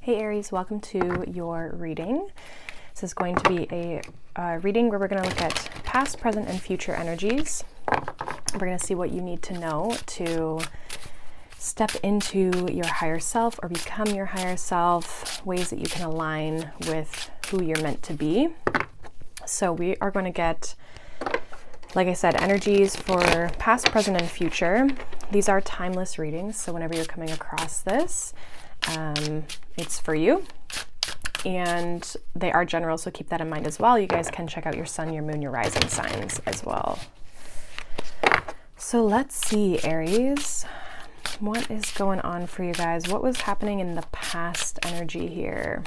Hey Aries, welcome to your reading. This is going to be a reading where we're going to look at past, present, and future energies. We're going to see what you need to know to step into your higher self or become your higher self, ways that you can align with who you're meant to be. So we are going to get, like I said, energies for past, present, and future. These are timeless readings, so whenever you're coming across this, it's for you, and they are general, so keep that in mind as well. You guys can check out your sun, your moon, your rising signs as well. So let's see, Aries, what is going on for you guys? What was happening in the past energy here?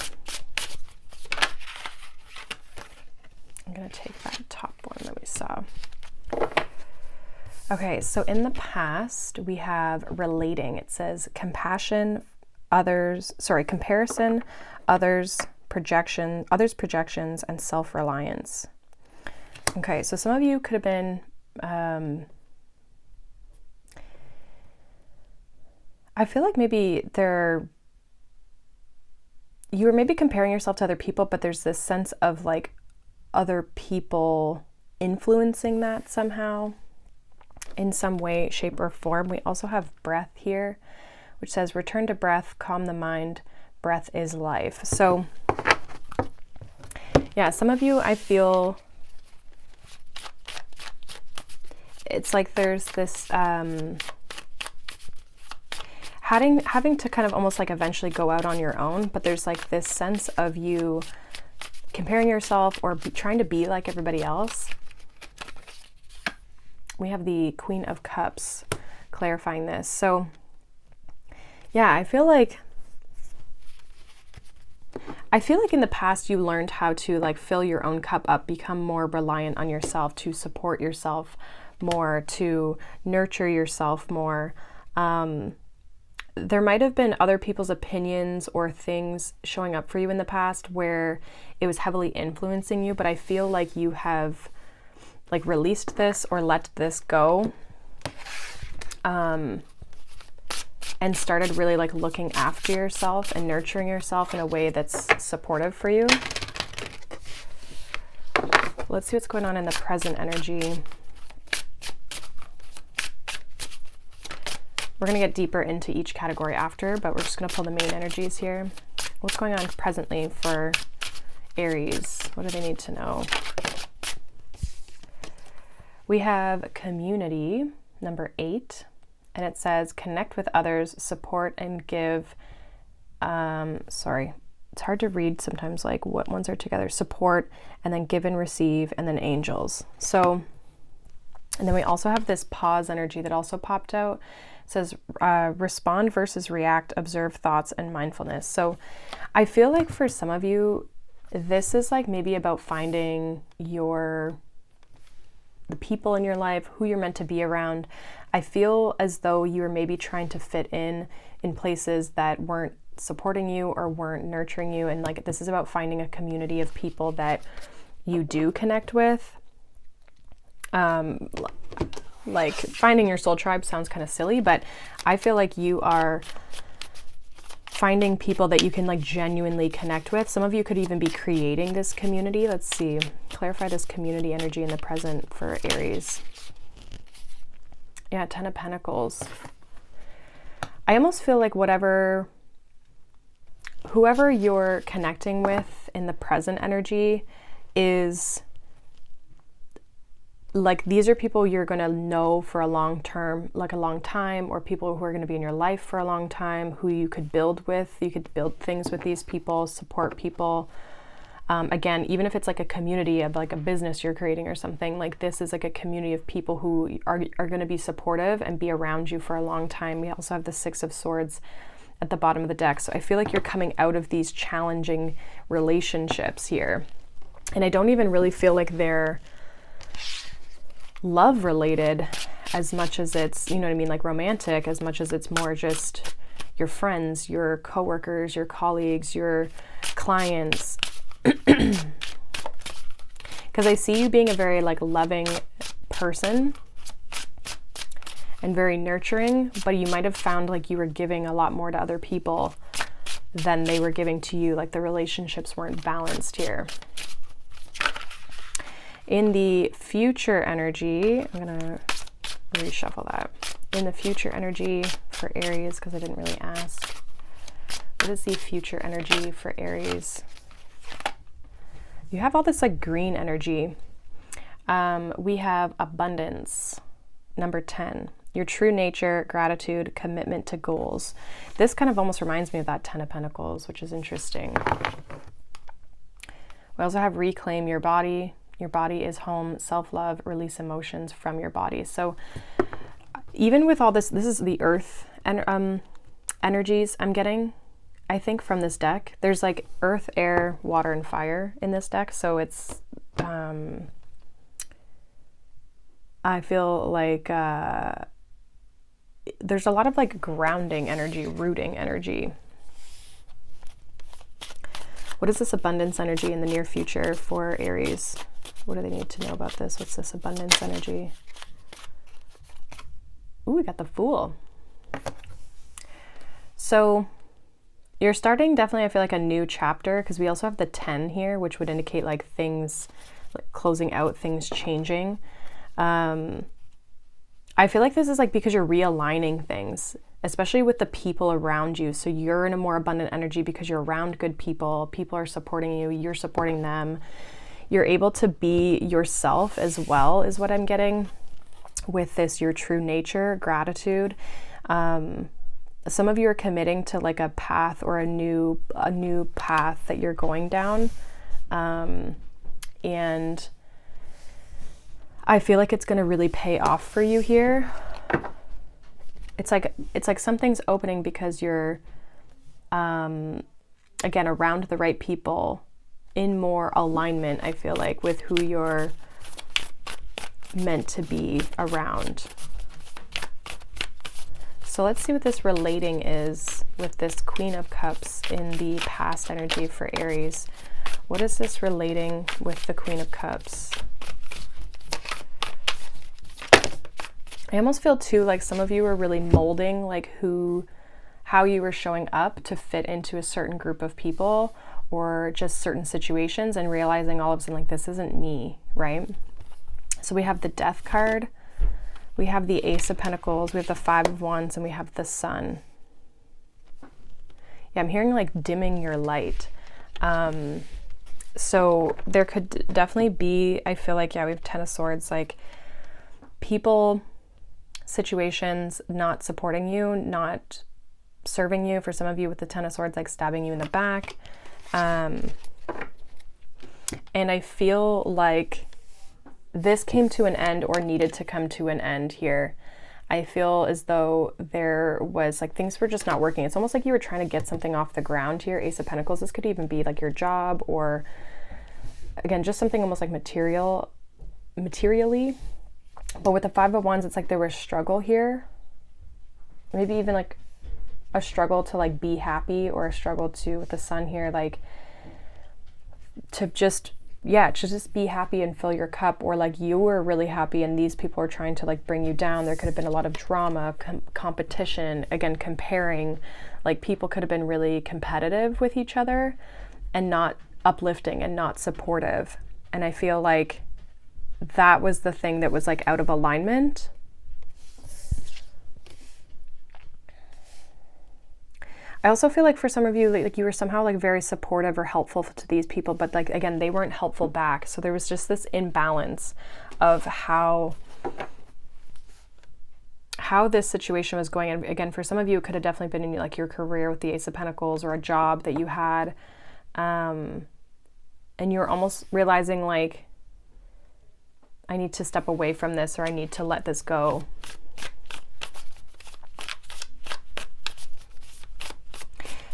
I'm going to take that top one that we saw. Okay, so in the past, we have relating. It says comparison, others, projections, and self-reliance. Okay, so some of you could have been, I feel like maybe you were maybe comparing yourself to other people, but there's this sense of like other people influencing that somehow in some way, shape, or form. We also have breath here, which says return to breath, calm the mind, breath is life. So yeah, some of you, I feel it's like there's this having to kind of almost like eventually go out on your own, but there's like this sense of you comparing yourself or trying to be like everybody else. We have the Queen of Cups clarifying this. So yeah, I feel like in the past you learned how to like fill your own cup up, become more reliant on yourself, to support yourself more, to nurture yourself more. There might have been other people's opinions or things showing up for you in the past where it was heavily influencing you, but I feel like you have like released this or let this go. And started really like looking after yourself and nurturing yourself in a way that's supportive for you. Let's see what's going on in the present energy. We're going to get deeper into each category after, but we're just going to pull the main energies here. What's going on presently for Aries? What do they need to know? We have community, number 8. And it says connect with others, support and give, sorry, it's hard to read sometimes like what ones are together, support and then give and receive and then angels. So, and then we also have this pause energy that also popped out. It says respond versus react, observe thoughts and mindfulness. So I feel like for some of you, this is like maybe about finding the people in your life, who you're meant to be around. I feel as though you were maybe trying to fit in places that weren't supporting you or weren't nurturing you. And like, this is about finding a community of people that you do connect with. Like finding your soul tribe sounds kind of silly, but I feel like you are finding people that you can like genuinely connect with. Some of you could even be creating this community. Let's see, clarify this community energy in the present for Aries. Yeah, 10 of Pentacles. I almost feel like whoever you're connecting with in the present energy is like, these are people you're going to know for a long term, like a long time, or people who are going to be in your life for a long time, who you could build with. You could build things with these people, support people. Again, even if it's like a community of like a business you're creating or something, like this is like a community of people who are going to be supportive and be around you for a long time. We also have the 6 of Swords at the bottom of the deck. So I feel like you're coming out of these challenging relationships here. And I don't even really feel like they're love related as much as it's, you know what I mean, like romantic, as much as it's more just your friends, your coworkers, your colleagues, your clients. Because I see you being a very like loving person and very nurturing, but you might have found like you were giving a lot more to other people than they were giving to you, like the relationships weren't balanced here. In the future energy, I'm gonna reshuffle that. In the future energy for Aries, because I didn't really ask, what is the future energy for Aries? You have all this like green energy. We have abundance, number 10. Your true nature, gratitude, commitment to goals. This kind of almost reminds me of that 10 of Pentacles, which is interesting. We also have reclaim your body. Your body is home, self-love, release emotions from your body. So even with all this, this is the earth and energies I'm getting, I think, from this deck. There's like earth, air, water, and fire in this deck. So it's, I feel like there's a lot of like grounding energy, rooting energy. What is this abundance energy in the near future for Aries? What do they need to know about this? What's this abundance energy? Ooh, we got the Fool. So you're starting definitely, I feel like, a new chapter, because we also have the 10 here, which would indicate like things like closing out, things changing. I feel like this is like because you're realigning things, especially with the people around you. So you're in a more abundant energy because you're around good people. People are supporting you. You're supporting them. You're able to be yourself as well, is what I'm getting with this, your true nature, gratitude. Some of you are committing to like a path or a new path that you're going down. And I feel like it's going to really pay off for you here. It's like something's opening because you're, again, around the right people, in more alignment, I feel like, with who you're meant to be around. So let's see what this relating is with this Queen of Cups in the past energy for Aries. What is this relating with the Queen of Cups? I almost feel too like some of you are really molding like how you were showing up to fit into a certain group of people or just certain situations, and realizing all of a sudden like this isn't me, right? So we have the Death card, we have the Ace of Pentacles, we have the Five of Wands, and we have the Sun. Yeah, I'm hearing like dimming your light. So there could definitely be, I feel like, yeah, we have 10 of Swords, like people, situations not supporting you, not serving you. For some of you with the 10 of Swords, like stabbing you in the back. And I feel like this came to an end or needed to come to an end here. I feel as though there was like things were just not working. It's almost like you were trying to get something off the ground here. Ace of Pentacles. This could even be like your job, or again, just something almost like materially. But with the Five of Wands, it's like there was struggle here. Maybe even like a struggle to like be happy, or a struggle to, with the Sun here, like to just, yeah, to just be happy and fill your cup, or like you were really happy and these people are trying to like bring you down. There could have been a lot of drama, competition, again, comparing, like people could have been really competitive with each other and not uplifting and not supportive. And I feel like that was the thing that was like out of alignment. I also feel like for some of you, like you were somehow like very supportive or helpful to these people, but like, again, they weren't helpful back. So there was just this imbalance of how this situation was going. And again, for some of you, it could have definitely been in like your career with the Ace of Pentacles, or a job that you had. And you're almost realizing like, I need to step away from this, or I need to let this go.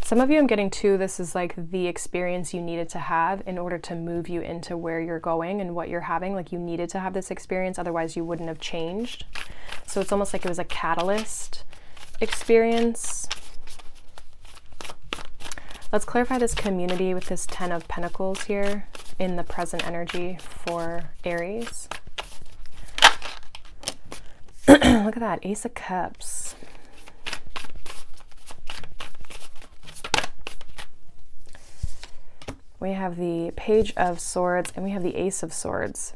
Some of you, I'm getting too, this is like the experience you needed to have in order to move you into where you're going and what you're having. Like you needed to have this experience, otherwise you wouldn't have changed. So it's almost like it was a catalyst experience. Let's clarify this community with this 10 of Pentacles here in the present energy for Aries. Look at that, Ace of Cups. We have the Page of Swords, and we have the Ace of Swords.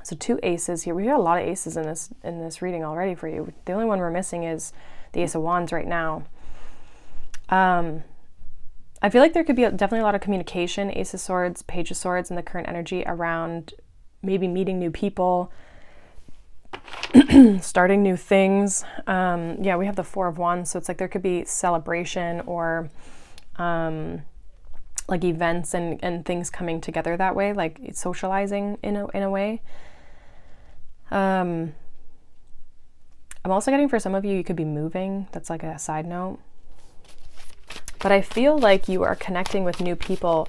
So 2 aces here. We got a lot of aces in this reading already for you. The only one we're missing is the Ace of Wands right now. I feel like there could be definitely a lot of communication, Ace of Swords, Page of Swords, and the current energy around maybe meeting new people, starting new things. Yeah, we have the Four of Wands, so it's like there could be celebration or like events and things coming together that way, like it's socializing in a way. I'm also getting for some of you, you could be moving. That's like a side note. But I feel like you are connecting with new people,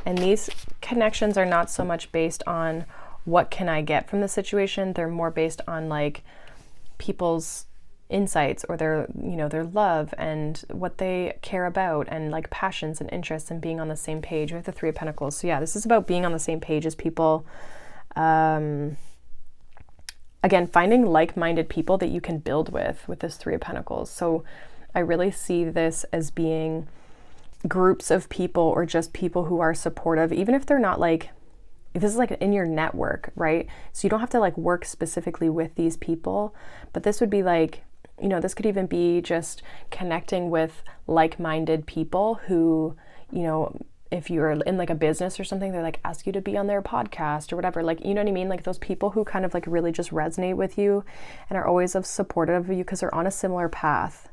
and these connections are not so much based on what can I get from the situation. They're more based on like people's insights or their love and what they care about, and like passions and interests, and being on the same page with the Three of Pentacles. So yeah, this is about being on the same page as people. Again, finding like-minded people that you can build with this Three of Pentacles. So I really see this as being groups of people, or just people who are supportive, even if they're not like, this is like in your network, right? So you don't have to like work specifically with these people, but this would be like, this could even be just connecting with like-minded people who, if you're in like a business or something, they like ask you to be on their podcast or whatever, like, you know what I mean? Like those people who kind of like really just resonate with you and are always supportive of you because they're on a similar path.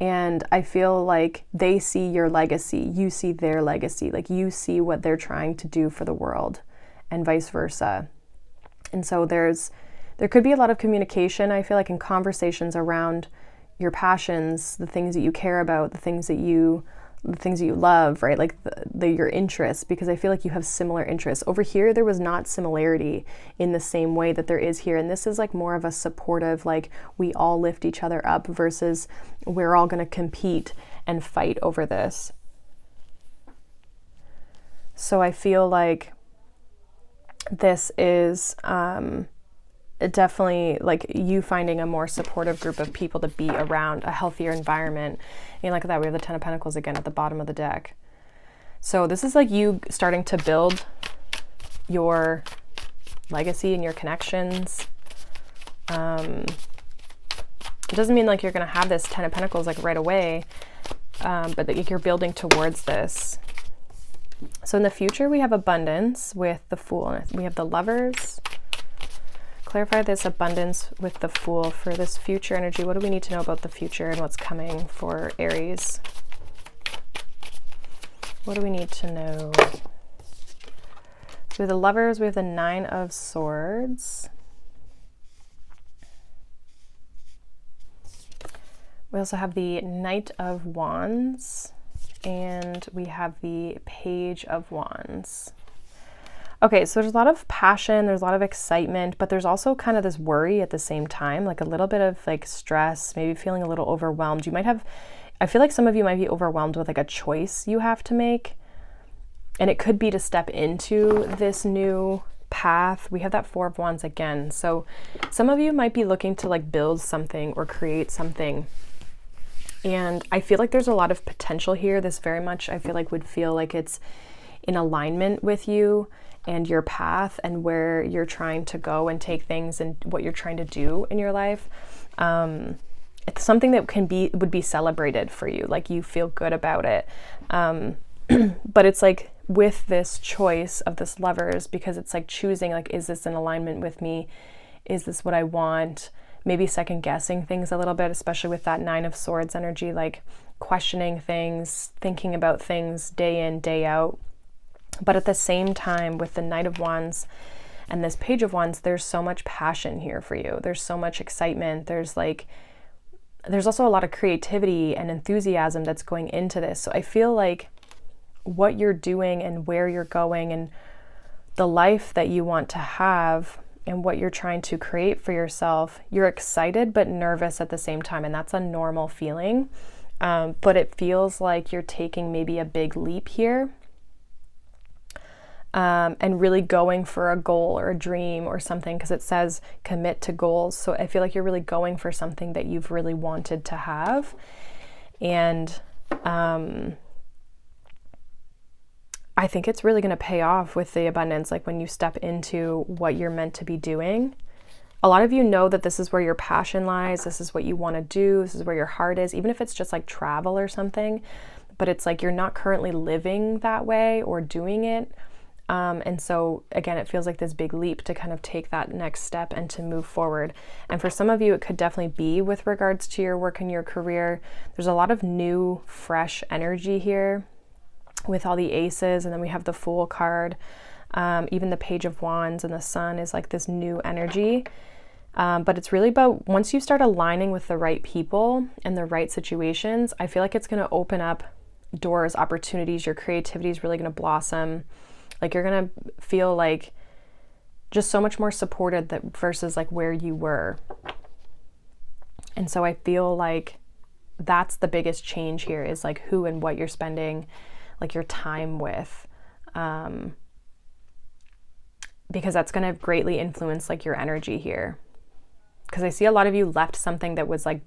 And I feel like they see your legacy, you see their legacy, like you see what they're trying to do for the world, and vice versa. And so there could be a lot of communication, I feel like, in conversations around your passions, the things that you care about, the things that you love, right? Like your interests, because I feel like you have similar interests. Over here, there was not similarity in the same way that there is here. And this is like more of a supportive, like we all lift each other up, versus we're all going to compete and fight over this. So I feel like this is definitely like you finding a more supportive group of people to be around, a healthier environment. And like that, we have the Ten of Pentacles again at the bottom of the deck. So this is like you starting to build your legacy and your connections. It doesn't mean like you're going to have this Ten of Pentacles like right away, but that you're building towards this. So in the future, we have abundance with the Fool. We have the Lovers. Clarify this abundance with the Fool for this future energy. What do we need to know about the future and what's coming for Aries? What do we need to know? So we have the Lovers, we have the Nine of Swords. We also have the Knight of Wands, and we have the Page of Wands. Okay, so there's a lot of passion, there's a lot of excitement, but there's also kind of this worry at the same time, like a little bit of like stress, maybe feeling a little overwhelmed. You might have, I feel like some of you might be overwhelmed with like a choice you have to make. And it could be to step into this new path. We have that Four of Wands again. So some of you might be looking to like build something or create something. And I feel like there's a lot of potential here. This very much, I feel like, would feel like it's in alignment with you and your path and where you're trying to go and take things and what you're trying to do in your life. It's something that would be celebrated for you. Like you feel good about it. But it's like with this choice of this Lovers, because it's like choosing, like, is this in alignment with me? Is this what I want? Maybe second guessing things a little bit, especially with that Nine of Swords energy, like questioning things, thinking about things day in, day out. But at the same time, with the Knight of Wands and this Page of Wands, there's so much passion here for you. There's so much excitement. There's also a lot of creativity and enthusiasm that's going into this. So I feel like what you're doing and where you're going and the life that you want to have and what you're trying to create for yourself, you're excited but nervous at the same time. And that's a normal feeling. But it feels like you're taking maybe a big leap here. And really going for a goal or a dream or something, because it says commit to goals. So I feel like you're really going for something that you've really wanted to have. And I think it's really going to pay off with the abundance, like when you step into what you're meant to be doing. A lot of you know that this is where your passion lies. This is what you want to do. This is where your heart is, even if it's just like travel or something. But it's like you're not currently living that way or doing it. And so again, it feels like this big leap to kind of take that next step and to move forward. And for some of you, it could definitely be with regards to your work and your career. There's a lot of new, fresh energy here with all the aces. And then we have the Fool card. Even the Page of Wands and the Sun is like this new energy. But it's really about once you start aligning with the right people and the right situations, I feel like it's going to open up doors, opportunities. Your creativity is really going to blossom. Like you're going to feel like just so much more supported that versus like where you were. And so I feel like that's the biggest change here is like who and what you're spending like your time with. Because that's going to greatly influence like your energy here. Because I see a lot of you left something that was like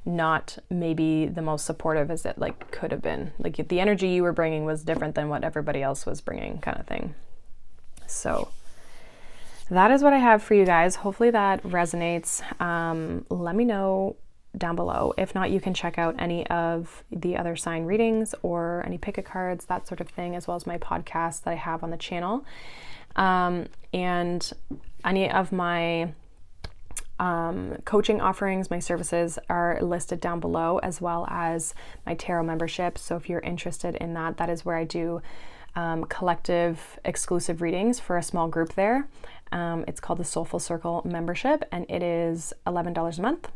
not maybe the most supportive as it like could have been. Like the energy you were bringing was different than what everybody else was bringing, kind of thing. So that is what I have for you guys. Hopefully that resonates. Let me know down below. If not, you can check out any of the other sign readings or any pick a cards, that sort of thing, as well as my podcast that I have on the channel. And any of my coaching offerings, my services are listed down below, as well as my tarot membership. So if you're interested in that, that is where I do collective exclusive readings for a small group there. It's called the Soulful Circle membership, and it is $11 a month.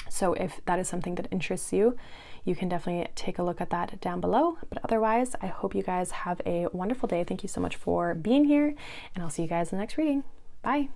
So if that is something that interests you, you can definitely take a look at that down below. But otherwise, I hope you guys have a wonderful day. Thank you so much for being here, and I'll see you guys in the next reading. Bye.